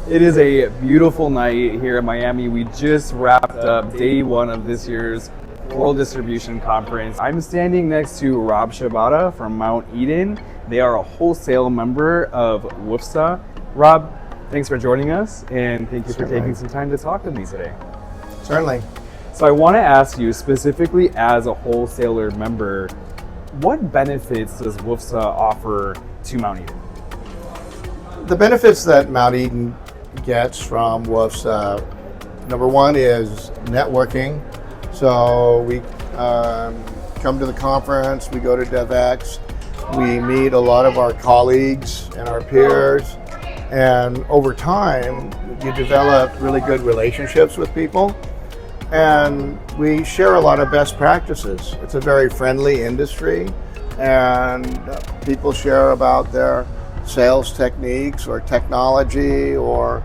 It is a beautiful night here in Miami. We just wrapped up day one of this year's Floral Distribution Conference. I'm standing next to Rob Shibata from Mount Eden. They are a wholesale member of WFFSA. Rob, thanks for joining us, and thank you for taking some time to talk with me today. Certainly. So I want to ask you, specifically as a wholesaler member, what benefits does WFFSA offer to Mount Eden? The benefits that Mount Eden gets from WFFSA, number one is networking. So we come to the conference, we go to DevX, we meet a lot of our colleagues and our peers, and over time you develop really good relationships with people, and we share a lot of best practices. It's a very friendly industry, and people share about their sales techniques or technology or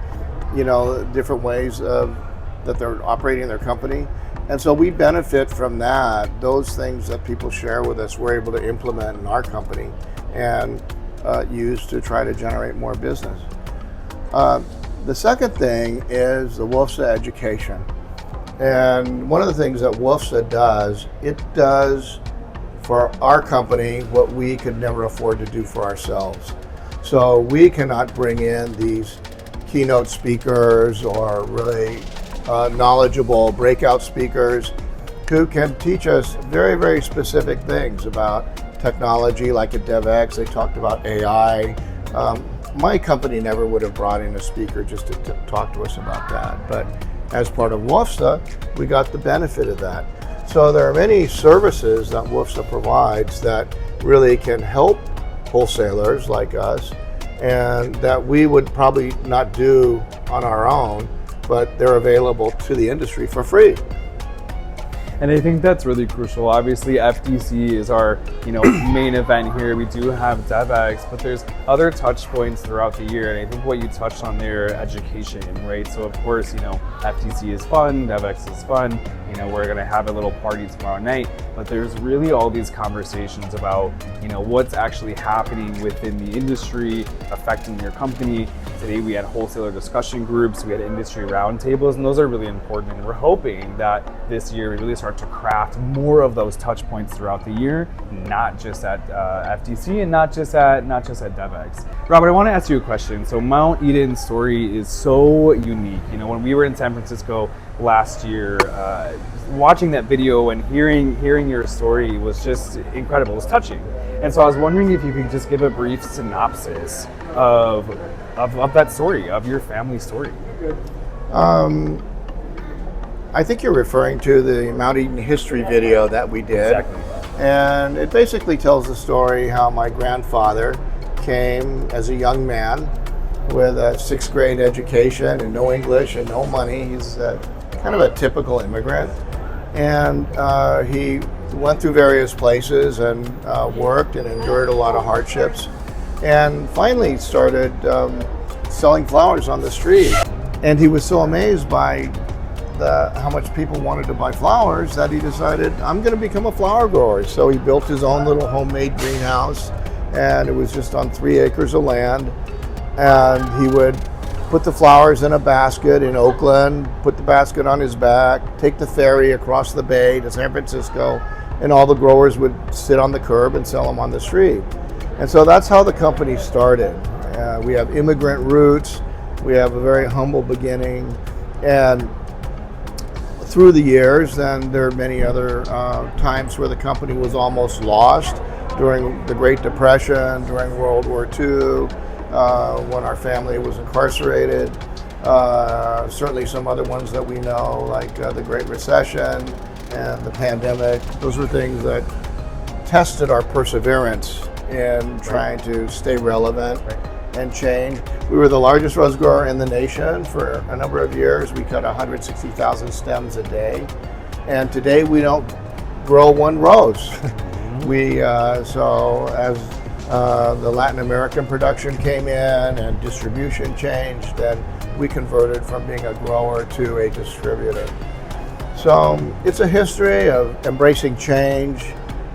different ways that they're operating their company. And so we benefit from that. Those things that people share with us, we're able to implement in our company and use to try to generate more business. The second thing is the WFFSA education. And one of the things that WFFSA does, it does for our company what we could never afford to do for ourselves. So we cannot bring in these keynote speakers or really knowledgeable breakout speakers who can teach us very, very specific things about technology. Like at DevX, they talked about AI. My company never would have brought in a speaker just to talk to us about that. But as part of WFFSA, we got the benefit of that. So there are many services that WFFSA provides that really can help wholesalers like us, and that we would probably not do on our own, but they're available to the industry for free. And I think that's really crucial. Obviously, FDC is our main event here. We do have DevX, but there's other touch points throughout the year. And I think what you touched on there, education, right? So of course, FDC is fun, DevX is fun. We're gonna have a little party tomorrow night, but there's really all these conversations about what's actually happening within the industry, affecting your company. Today we had wholesaler discussion groups, we had industry roundtables, and those are really important. And we're hoping that this year we really start to craft more of those touch points throughout the year, not just at FDC and not just at DevX. Robert, I want to ask you a question. So Mount Eden's story is so unique. When we were in San Francisco last year, watching that video and hearing your story was just incredible. It was touching. And so I was wondering if you could just give a brief synopsis of that story, of your family story. I think you're referring to the Mount Eden history video that we did. Exactly. And it basically tells the story how my grandfather came as a young man with a 6th grade education and no English and no money. He's kind of a typical immigrant. And he went through various places and worked and endured a lot of hardships, and finally started selling flowers on the street. And he was so amazed by how much people wanted to buy flowers that he decided, I'm going to become a flower grower. So he built his own little homemade greenhouse, and it was just on 3 acres of land. And he would put the flowers in a basket in Oakland, put the basket on his back, take the ferry across the bay to San Francisco, and all the growers would sit on the curb and sell them on the street. And so that's how the company started. We have immigrant roots, we have a very humble beginning, and through the years, then there are many other times where the company was almost lost, during the Great Depression, during World War II, when our family was incarcerated, certainly some other ones that we know, like the Great Recession and the pandemic. Those were things that tested our perseverance in trying to stay relevant and change. We were the largest rose grower in the nation for a number of years. We cut 160,000 stems a day. And today we don't grow one rose. So as the Latin American production came in and distribution changed, then we converted from being a grower to a distributor. So it's a history of embracing change.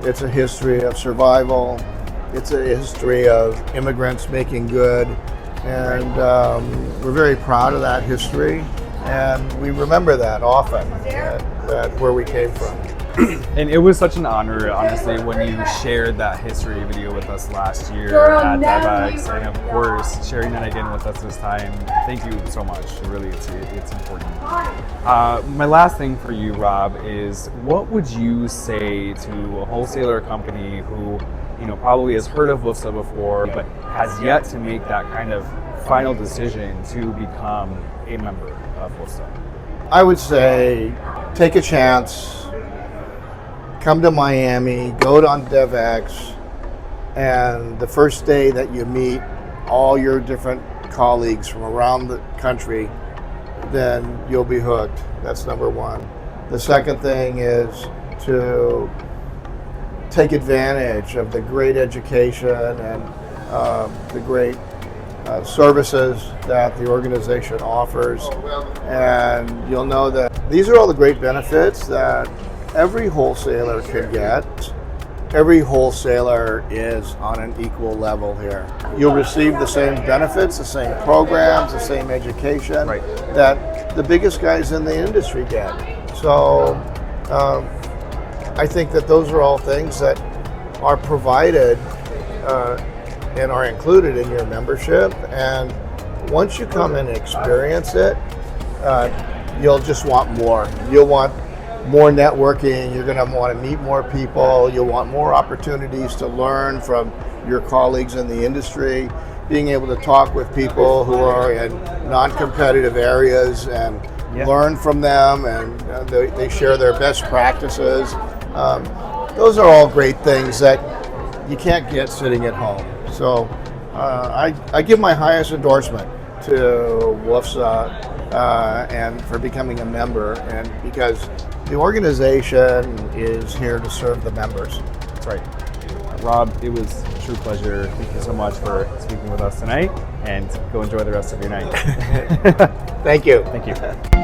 It's a history of survival. It's a history of immigrants making good And we're very proud of that history, and we remember that often, that where we came from. And it was such an honor, honestly, when you shared that history video with us last year at DevX, and of course, sharing that again with us this time. Thank you so much. Really, it's important. My last thing for you, Rob, is what would you say to a wholesaler company who, probably has heard of WFFSA before, but has yet to make that kind of final decision to become a member of WFFSA? I would say take a chance. Come to Miami, go on DevX, and the first day that you meet all your different colleagues from around the country, then you'll be hooked. That's number one. The second thing is to take advantage of the great education and the great services that the organization offers. And you'll know that these are all the great benefits that every wholesaler can get. Every wholesaler is on an equal level here. You'll receive the same benefits, the same programs, the same education that the biggest guys in the industry get. So I think that those are all things that are provided and are included in your membership. And once you come and experience it, you'll just want more. You'll want more networking, you're going to want to meet more people, you'll want more opportunities to learn from your colleagues in the industry, being able to talk with people who are in non-competitive areas and learn from them, and they share their best practices. Those are all great things that you can't get sitting at home. So I give my highest endorsement to WFFSA and for becoming a member, and because the organization is here to serve the members. That's right. Rob, it was a true pleasure. Thank you so much for speaking with us tonight, and go enjoy the rest of your night. Thank you. Thank you.